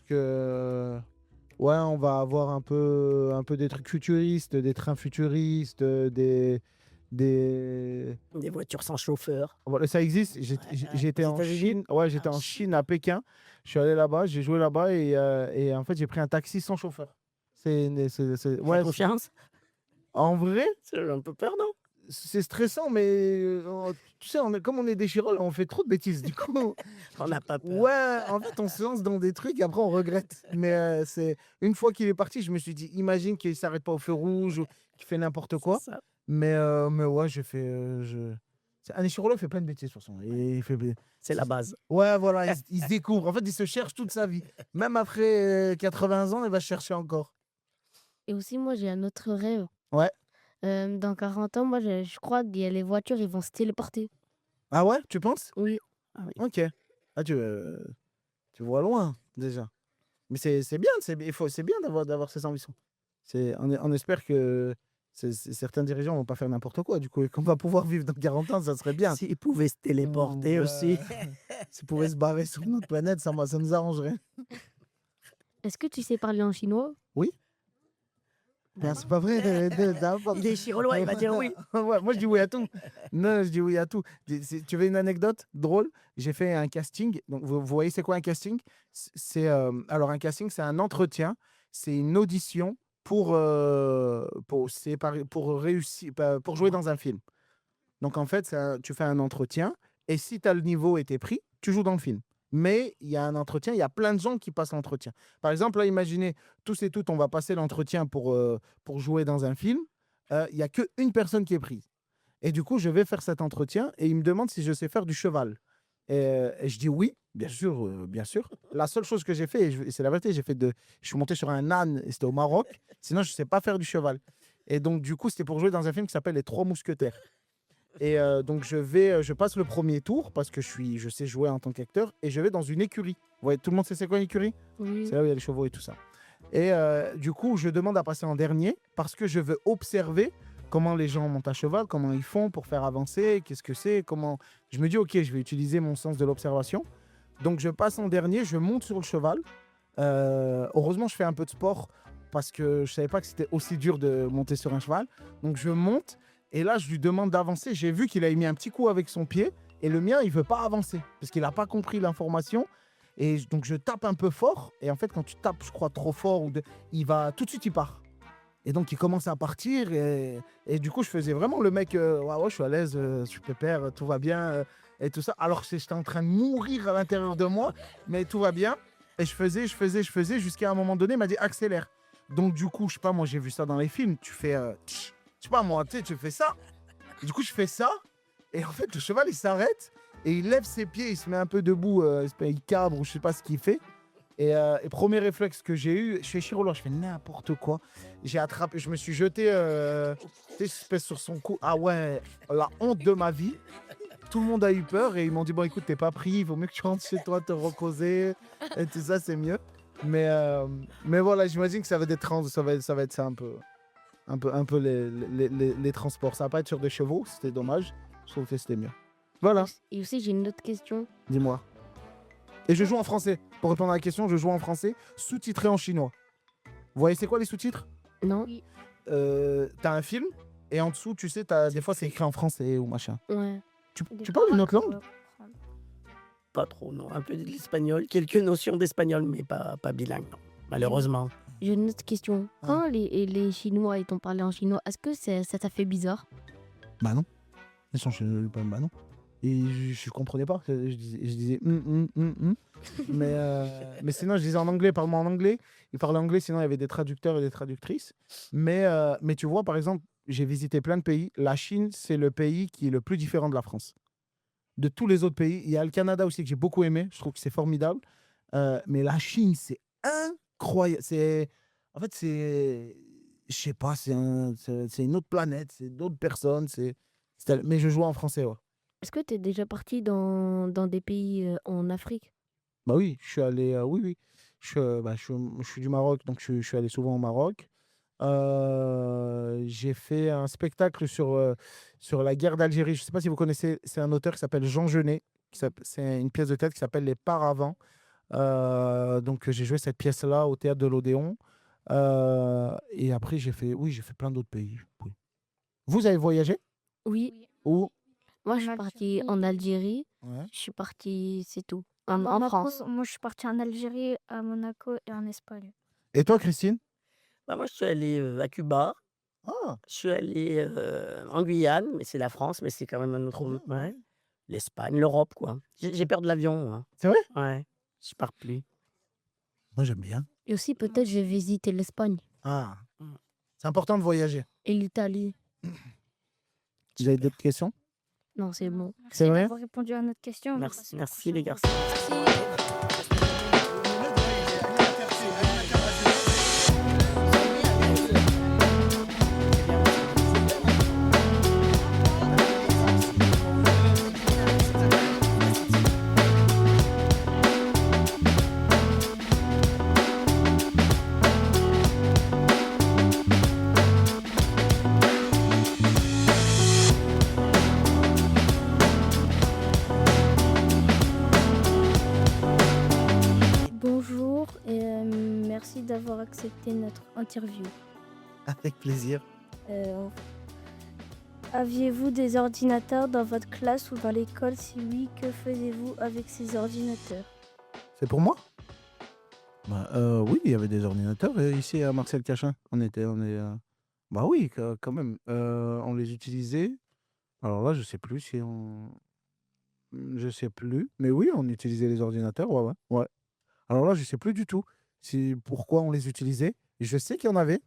que... Ouais, on va avoir un peu des trucs futuristes, des trains futuristes, des... Des voitures sans chauffeur. Voilà, ça existe. J'étais aux en États-Unis. Chine. Ouais, j'étais Ah, en Chine, à Pékin. Je suis allé là-bas, j'ai joué là-bas et en fait, j'ai pris un taxi sans chauffeur. Ouais, Ouais, confiance. en vrai, C'est un peu peur, non? c'est stressant, mais tu sais, comme on est des chirurgiens, on fait trop de bêtises. Du coup, On n'a pas peur. ouais, en fait, on se lance dans des trucs et après, on regrette. Mais c'est une fois qu'il est parti, je me suis dit, imagine qu'il s'arrête pas au feu rouge ou qu'il fait n'importe quoi. C'est ça. Mais ouais, j'ai fait. Un chirurgien fait plein de bêtises, de toute façon. Et il fait... C'est la base. Ouais, voilà, il se découvre. En fait, il se cherche toute sa vie. Même après 80 ans, il va se chercher encore. Et aussi, moi, j'ai un autre rêve. Ouais. Dans 40 ans, moi, je crois que les voitures, ils vont se téléporter. Ah ouais, tu penses? Oui. Ah oui. Ok. Ah, tu vois loin, déjà. Mais c'est bien, c'est bien d'avoir ces ambitions. On espère que Certains dirigeants vont pas faire n'importe quoi. Du coup, et qu'on va pouvoir vivre dans 40 ans, ça serait bien. S'ils pouvaient se téléporter aussi. S'ils pouvaient se barrer sur une autre planète, ça nous arrangerait. Est-ce que tu sais parler en chinois? Oui. Ben, c'est pas vrai. Il est chirolois, il va dire oui. Ouais, moi, je dis oui à tout. Non, je dis oui à tout. Tu veux une anecdote drôle? J'ai fait un casting. Donc, vous voyez, c'est quoi un casting? Alors, un casting, c'est un entretien. C'est une audition pour réussir, pour jouer dans un film. Donc, en fait, tu fais un entretien. Et si tu as le niveau et tu es pris, tu joues dans le film. Mais il y a un entretien, il y a plein de gens qui passent l'entretien. Par exemple, là, imaginez, tous et toutes, on va passer l'entretien pour jouer dans un film. Il n'y a qu'une personne qui est prise. Et du coup, je vais faire cet entretien et il me demande si je sais faire du cheval. Et je dis oui, bien sûr, bien sûr. La seule chose que j'ai fait, et c'est la vérité, je suis monté sur un âne et c'était au Maroc. Sinon, je ne sais pas faire du cheval. Et donc, du coup, c'était pour jouer dans un film qui s'appelle Les Trois Mousquetaires. Et donc, je passe le premier tour parce que je sais jouer en tant qu'acteur et je vais dans une écurie. Vous voyez, tout le monde sait c'est quoi une écurie? Oui. C'est là où il y a les chevaux et tout ça. Et du coup, je demande à passer en dernier parce que je veux observer comment les gens montent à cheval, comment ils font pour faire avancer, qu'est-ce que c'est, comment... Je me dis, ok, je vais utiliser mon sens de l'observation. Donc, je passe en dernier, je monte sur le cheval. Heureusement, je fais un peu de sport parce que je savais pas que c'était aussi dur de monter sur un cheval. Donc, je monte. Et là, je lui demande d'avancer. J'ai vu qu'il a mis un petit coup avec son pied. Et le mien, il ne veut pas avancer. Parce qu'il n'a pas compris l'information. Et donc, je tape un peu fort. Et en fait, quand tu tapes, je crois, trop fort, il va tout de suite, il part. Et donc, il commence à partir. Et du coup, je faisais vraiment le mec, ouais, je suis à l'aise, je suis pépère, tout va bien. Et tout ça. Alors que j'étais en train de mourir à l'intérieur de moi. Mais tout va bien. Et je faisais. Jusqu'à un moment donné, il m'a dit, accélère. Donc, du coup, je sais pas, moi, j'ai vu ça dans les films. Tu fais... je sais pas moi, tu fais ça. Du coup, je fais ça. Et en fait, le cheval, il s'arrête. Et il lève ses pieds. Il se met un peu debout. Il cabre ou je sais pas ce qu'il fait. Et premier réflexe que j'ai eu, je fais chirologue. Je fais n'importe quoi. J'ai attrapé. Je me suis jeté sur son cou. Ah ouais, la honte de ma vie. Tout le monde a eu peur. Et ils m'ont dit, bon, écoute, t'es pas pris. Il vaut mieux que tu rentres chez toi, te reposer. Et tout ça, c'est mieux. Mais voilà, j'imagine que ça va être ça un peu. Un peu les transports. Ça va pas être sur des chevaux, c'était dommage. Je trouve que c'était mieux. Voilà. Et aussi, j'ai une autre question. Dis-moi. Et je joue en français. Pour répondre à la question, je joue en français, sous-titré en chinois. Vous voyez, c'est quoi les sous-titres? Non. T'as un film, et en dessous, tu sais, des fois, c'est écrit en français ou machin. Ouais. Tu parles une autre langue? Pas trop, non. Un peu de l'espagnol. Quelques notions d'espagnol, mais pas bilingue, non. Malheureusement. J'ai une autre question. Quand les Chinois ils t'ont parlé en chinois, est-ce que ça t'a fait bizarre? Bah non. Bah non. Et je comprenais pas. Je disais mais sinon, je disais en anglais, parle-moi en anglais. Ils parlaient anglais, sinon il y avait des traducteurs et des traductrices. Mais tu vois, par exemple, j'ai visité plein de pays. La Chine, c'est le pays qui est le plus différent de la France. De tous les autres pays. Il y a le Canada aussi que j'ai beaucoup aimé. Je trouve que c'est formidable. Mais la Chine, c'est incroyable. En fait, je sais pas, c'est une autre planète, c'est d'autres personnes. Mais je joue en français, ouais. Est-ce que tu es déjà parti dans des pays en Afrique? Bah oui, je suis allé, oui. Je suis du Maroc, donc je suis allé souvent au Maroc. J'ai fait un spectacle sur la guerre d'Algérie. Je ne sais pas si vous connaissez, c'est un auteur qui s'appelle Jean Genet. C'est une pièce de théâtre qui s'appelle Les Paravents. Donc j'ai joué cette pièce-là au théâtre de l'Odéon. Et après, j'ai fait plein d'autres pays. Oui. Vous avez voyagé? Oui. Où? Moi, je suis partie en Algérie. Ouais. Je suis partie, c'est tout. En En France. Moi, je suis partie en Algérie, à Monaco et en Espagne. Et toi, Christine? Bah, moi, je suis allé à Ah, Je suis allé en Guyane, mais c'est la France, mais c'est quand même un autre. trop bien. Ouais. L'Espagne, l'Europe, quoi. J'ai peur de l'avion, moi. C'est vrai? Ouais. Je pars plus. Moi, j'aime bien. Et aussi, peut-être, je vais visiter l'Espagne Ah, c'est important de voyager. et l'Italie. Vous avez d'autres questions? Non, c'est bon. C'est vrai? D'avoir répondu à notre question. on va passer Merci au les prochain. garçons. merci d'avoir accepté notre interview. Avec plaisir. Euh, Aviez-vous des ordinateurs dans votre classe ou dans l'école? Si oui, que faisiez-vous avec ces ordinateurs? C'est pour moi? Oui, il y avait des ordinateurs ici à Marcel Cachin. Bah oui, quand même. On les utilisait. Alors là, je sais plus si on. Je sais plus. Mais oui, on utilisait les ordinateurs. Ouais, ouais, ouais. Alors là, je sais plus du tout pourquoi on les utilisait. Je sais qu'il y en avait.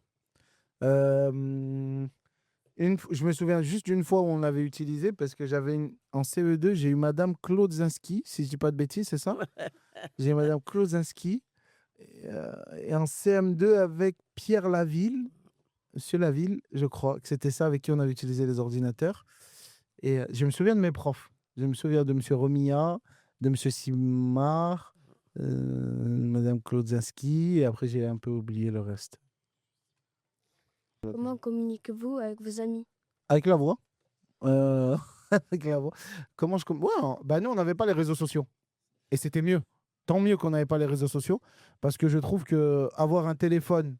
Euh, je me souviens juste d'une fois où on l'avait utilisé parce que en CE2, j'ai eu Madame Claude Zinski, si je dis pas de bêtises, c'est ça? J'ai eu Madame Claude Zinski. Et en CM2 avec Pierre Laville, Monsieur Laville, je crois que c'était ça avec qui on avait utilisé les ordinateurs. Et je me souviens de mes profs. Je me souviens de Monsieur Romilla, de Monsieur Simard, Madame Claude Zinski, et après j'ai un peu oublié le reste. Comment communiquez-vous avec vos amis? Avec la voix. Euh, avec la voix. Ouais, bah nous, on n'avait pas les réseaux sociaux. Et c'était mieux. Tant mieux qu'on n'avait pas les réseaux sociaux. Parce que je trouve que avoir un téléphone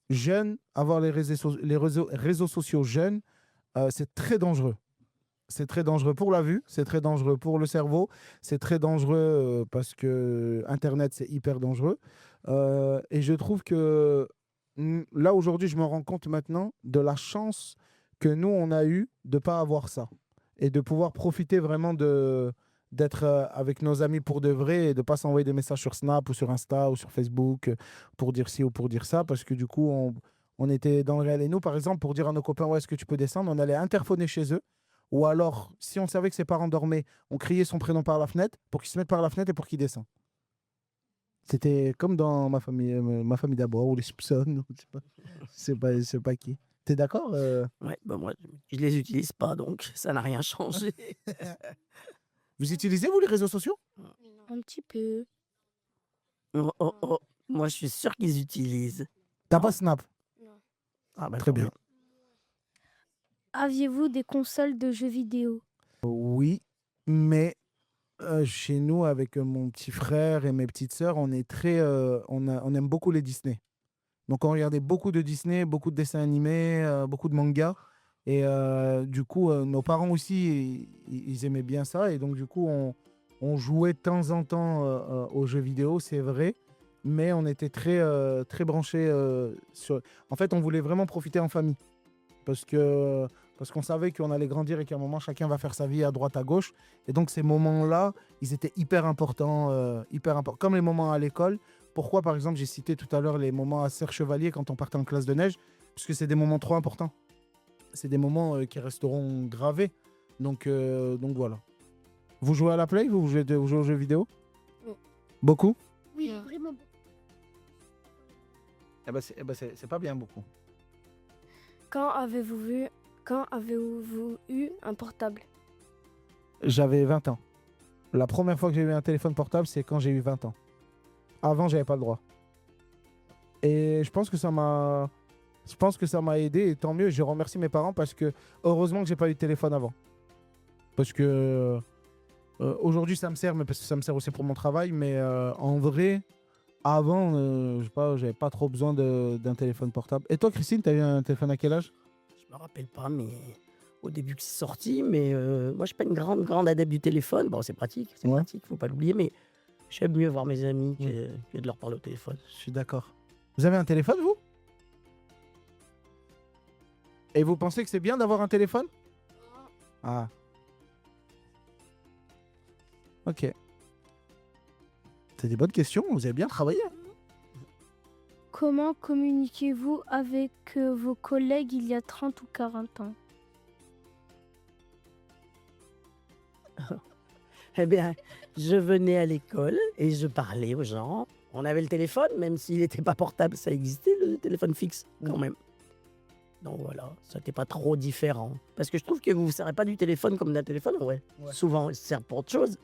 jeune, avoir les réseaux sociaux jeunes, c'est très dangereux. C'est très dangereux pour la vue, c'est très dangereux pour le cerveau, c'est très dangereux parce que Internet, c'est hyper dangereux. Et je trouve que là, aujourd'hui, je me rends compte maintenant de la chance que nous, on a eu de ne pas avoir ça. Et de pouvoir profiter vraiment d'être avec nos amis pour de vrai et de ne pas s'envoyer des messages sur Snap ou sur Insta ou sur Facebook pour dire ci ou pour dire ça. Parce que du coup, on était dans le réel. Et nous, par exemple, pour dire à nos copains, ouais, est-ce que tu peux descendre, on allait interphoner chez eux. Ou alors, si on savait que ses parents dormaient, on criait son prénom par la fenêtre pour qu'il se mette par la fenêtre et pour qu'il descende. C'était comme dans ma famille d'abord, ou les Simpsons, je sais pas qui. T'es d'accord Ouais, bah moi, je les utilise pas, donc ça n'a rien changé. Vous utilisez, vous, les réseaux sociaux? Un petit peu. Oh, oh, oh. Moi, je suis sûr qu'ils utilisent. T'as pas Snap? Ah, bah, Très tant bien. mieux. Aviez-vous des consoles de jeux vidéo? Oui, mais chez nous, avec mon petit frère et mes petites sœurs, on est on aime beaucoup les Disney. Donc on regardait beaucoup de Disney, beaucoup de dessins animés, beaucoup de mangas. Et du coup, nos parents aussi, ils aimaient bien ça. Et donc du coup, on jouait de temps en temps aux jeux vidéo, c'est vrai. Mais on était très branchés sur... En fait, on voulait vraiment profiter en famille. Parce qu'on savait qu'on allait grandir et qu'à un moment, chacun va faire sa vie à droite, à gauche. Et donc, ces moments-là, ils étaient hyper importants. Comme les moments à l'école. Pourquoi, par exemple, j'ai cité tout à l'heure les moments à Serre-Chevalier quand on partait en classe de neige? Parce que c'est des moments trop importants. C'est des moments qui resteront gravés. Donc voilà. Vous jouez à la Play? Vous jouez aux jeux vidéo? Oui. Beaucoup? Oui, vraiment. C'est pas bien beaucoup. Quand avez-vous eu un portable? J'avais 20 ans. La première fois que j'ai eu un téléphone portable, c'est quand j'ai eu 20 ans. Avant, j'avais pas le droit. Et je pense que ça m'a aidé et tant mieux. Je remercie mes parents parce que heureusement que j'ai pas eu de téléphone avant. Parce que aujourd'hui, ça me sert, mais parce que ça me sert aussi pour mon travail. Mais en vrai, avant, je sais pas, j'avais pas trop besoin d'un téléphone portable. Et toi, Christine, t'as eu un téléphone à quel âge? Je me rappelle pas, mais au début que c'est sorti. Mais moi, je suis pas une grande adepte du téléphone. Bon, c'est pratique, faut pas l'oublier. Mais j'aime mieux voir mes amis que de leur parler au téléphone. Je suis d'accord. Vous avez un téléphone, vous? Et vous pensez que c'est bien d'avoir un téléphone? Ah. Ok. C'est des bonnes questions, vous avez bien travaillé. Comment communiquez-vous avec vos collègues il y a 30 ou 40 ans? Eh bien, je venais à l'école et je parlais aux gens. On avait le téléphone, même s'il n'était pas portable, ça existait, le téléphone fixe, quand même. Donc voilà, ça n'était pas trop différent. Parce que je trouve que vous ne vous servez pas du téléphone comme d'un téléphone, ouais. Souvent, il se sert pour autre chose.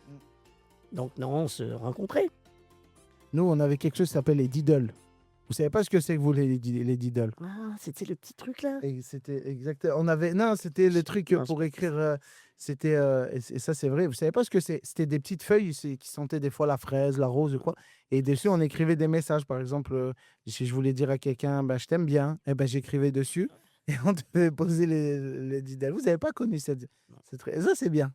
Donc non, on se rencontrait. Nous, on avait quelque chose qui s'appelle les diddles. Vous savez pas ce que c'est que vous, les diddles? Ah, c'était le petit truc là. Et c'était exactement. Non, c'était le truc pour écrire. Et ça, c'est vrai. Vous savez pas ce que c'est? C'était des petites feuilles qui sentaient des fois la fraise, la rose, quoi. Et dessus, on écrivait des messages. Par exemple, si je voulais dire à quelqu'un, bah, je t'aime bien, et ben, j'écrivais dessus. Et on devait poser les didales. Vous n'avez pas connu cette. Ça, c'est bien.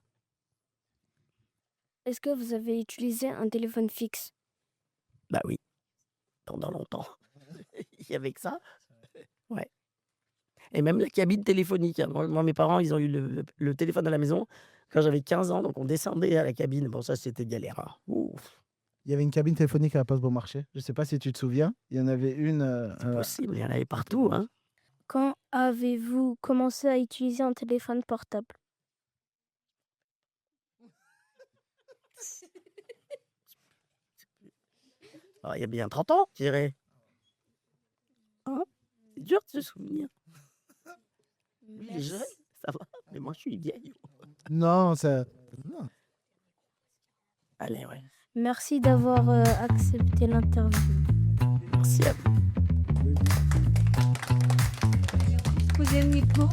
Est-ce que vous avez utilisé un téléphone fixe? Bah oui, pendant longtemps. Il y avait que ça. Ouais. Et même la cabine téléphonique, hein. Moi, mes parents, ils ont eu le téléphone à la maison quand j'avais 15 ans, donc on descendait à la cabine. Bon, ça, c'était galère, hein. Ouf, Il y avait une cabine téléphonique à la Poste Beaumarchais. Je ne sais pas si tu te souviens. Il y en avait une. c'est possible, il y en avait partout, hein. Quand avez-vous commencé à utiliser un téléphone portable? Alors, il y a bien 30 ans, je dirais. Hein? C'est dur de se souvenir. Lui, il est jeune, ça va, mais moi, je suis vieille. Non, ça. Non. Allez, ouais. Merci d'avoir accepté l'interview. Merci à vous. Posez le micro.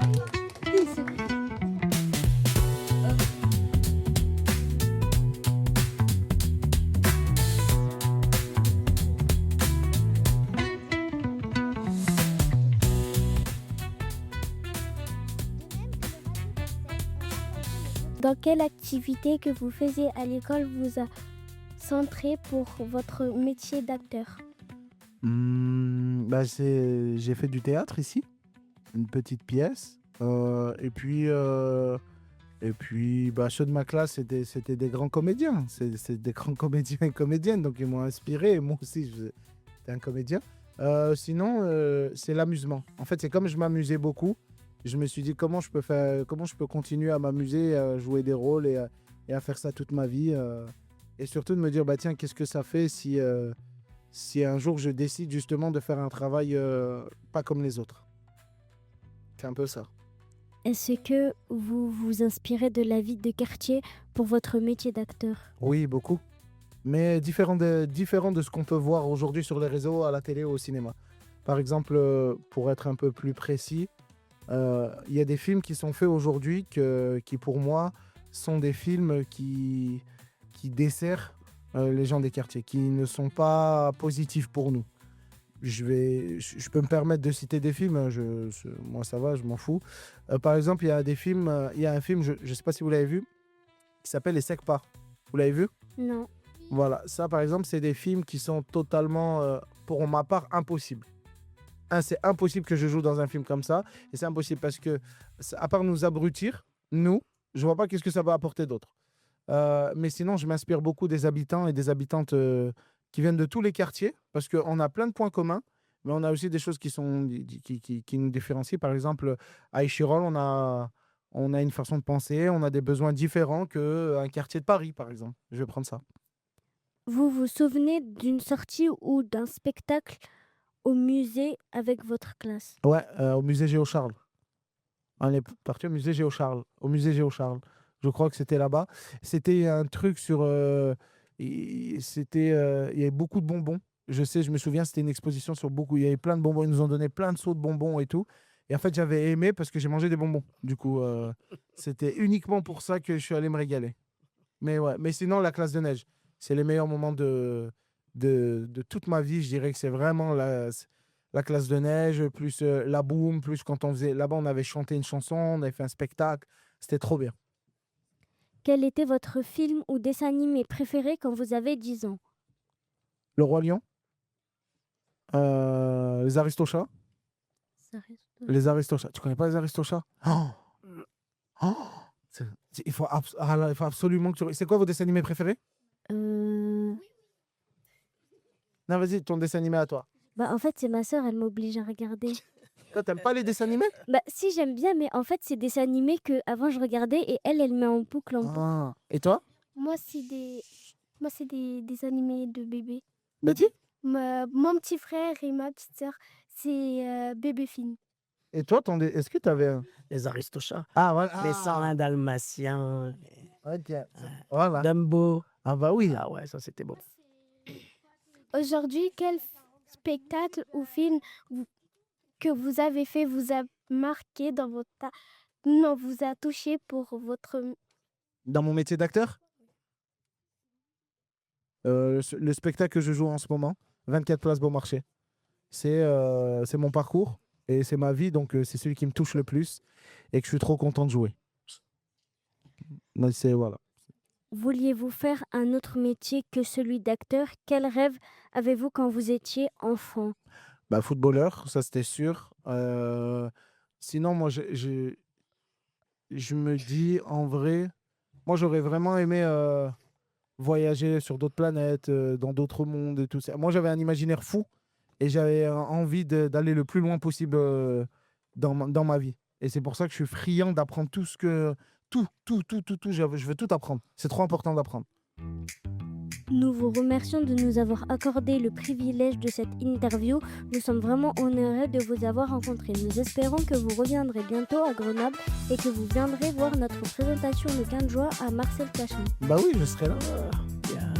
Dans quelle activité que vous faisiez à l'école vous a centré pour votre métier d'acteur? Bah, j'ai fait du théâtre ici, une petite pièce. Et puis bah, ceux de ma classe, c'était des grands comédiens. C'est des grands comédiens et comédiennes, donc ils m'ont inspiré. Et moi aussi, j'étais un comédien. Sinon, c'est l'amusement. En fait, c'est comme je m'amusais beaucoup. Je me suis dit comment je peux continuer à m'amuser, à jouer des rôles et à faire ça toute ma vie. Et surtout de me dire, bah tiens, qu'est-ce que ça fait si un jour je décide justement de faire un travail pas comme les autres. C'est un peu ça. Est-ce que vous vous inspirez de la vie de quartier pour votre métier d'acteur? Oui, beaucoup. Mais différent de ce qu'on peut voir aujourd'hui sur les réseaux, à la télé ou au cinéma. Par exemple, pour être un peu plus précis, il y a des films qui sont faits aujourd'hui qui, pour moi, sont des films qui desserrent les gens des quartiers, qui ne sont pas positifs pour nous. Je peux me permettre de citer des films, hein, moi ça va, je m'en fous. Par exemple, il y a un film, je ne sais pas si vous l'avez vu, qui s'appelle Les Secpas. Vous l'avez vu? Non. Voilà, ça par exemple, c'est des films qui sont totalement, pour ma part, impossibles. C'est impossible que je joue dans un film comme ça. Et c'est impossible parce que, à part nous abrutir, nous, je vois pas qu'est-ce que ça va apporter d'autre. Mais sinon, je m'inspire beaucoup des habitants et des habitantes qui viennent de tous les quartiers parce qu'on a plein de points communs, mais on a aussi des choses qui nous différencient. Par exemple, à Échirol, on a une façon de penser, on a des besoins différents qu'un quartier de Paris, par exemple. Je vais prendre ça. Vous vous souvenez d'une sortie ou d'un spectacle au musée avec votre classe? Ouais, au musée Géo-Charles. On est parti au musée Géo-Charles. Au musée Géo-Charles. Je crois que c'était là-bas. C'était un truc sur... il y avait beaucoup de bonbons. Je me souviens, c'était une exposition sur beaucoup. Il y avait plein de bonbons. Ils nous ont donné plein de seaux de bonbons et tout. Et en fait, j'avais aimé parce que j'ai mangé des bonbons. Du coup, c'était uniquement pour ça que je suis allé me régaler. Mais ouais, mais sinon, la classe de neige, c'est les meilleurs moments de toute ma vie. Je dirais que c'est vraiment la classe de neige, plus la boum, plus quand on faisait... Là-bas, on avait chanté une chanson, on avait fait un spectacle. C'était trop bien. Quel était votre film ou dessin animé préféré quand vous avez 10 ans? Le Roi Lion, les Aristochats. Les Aristochats. Tu connais pas les Aristochats? Oh. Oh. Il faut absolument que tu... C'est quoi vos dessins animés préférés? Non, vas-y, ton dessin animé à toi. Bah, en fait, c'est ma sœur, elle m'oblige à regarder. Toi, t'aimes pas les dessins animés? Bah, si, j'aime bien, mais en fait, c'est des dessins animés que avant je regardais et elle met en boucle en boucle. Ah. Et toi? Moi, c'est des animés de bébé. Betty? Mon petit frère et ma petite sœur, c'est Bébé Fine. Et toi, est-ce que tu avais Les Aristochats, Ah, voilà. les 101 Dalmatiens, Ok. Voilà. Dumbo. Ah bah oui. Ah ouais, ça c'était bon. Aujourd'hui, quel spectacle ou film que vous avez fait vous a marqué dans vous a touché pour votre... Dans mon métier d'acteur? Le spectacle que je joue en ce moment, 24 places Beaumarchais. C'est mon parcours et c'est ma vie, donc c'est celui qui me touche le plus et que je suis trop content de jouer. Donc, voilà. Vouliez-vous faire un autre métier que celui d'acteur? Quel rêve avez-vous quand vous étiez enfant? Bah, footballeur, ça c'était sûr. Sinon, moi, je me dis en vrai, moi j'aurais vraiment aimé voyager sur d'autres planètes, dans d'autres mondes et tout ça. Moi, j'avais un imaginaire fou et j'avais envie d'aller le plus loin possible dans ma vie. Et c'est pour ça que je suis friand d'apprendre tout ce que. Tout. Je veux tout apprendre. C'est trop important d'apprendre. Nous vous remercions de nous avoir accordé le privilège de cette interview. Nous sommes vraiment honorés de vous avoir rencontré. Nous espérons que vous reviendrez bientôt à Grenoble et que vous viendrez voir notre présentation le 15 juin à Marcel Cachin. Bah oui, je serai là. Bien.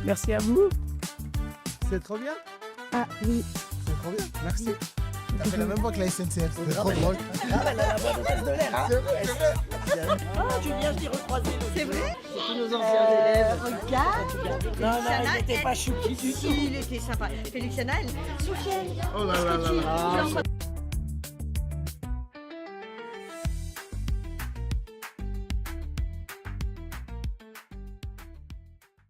Merci à vous. C'est trop bien. Ah oui. C'est trop bien. Merci. T'as fait la même voix que la SNCF. C'est trop drôle. Ah, elle a la voix d'hôtesse de l'air. Hein. Ah, Julien, je l'ai recroisé. C'est vrai? C'est tous nos anciens élèves. Regarde. Non, il n'était pas choupi du tout. Il était sympa. Feliciana, elle... Sofiane. Oh là là là là.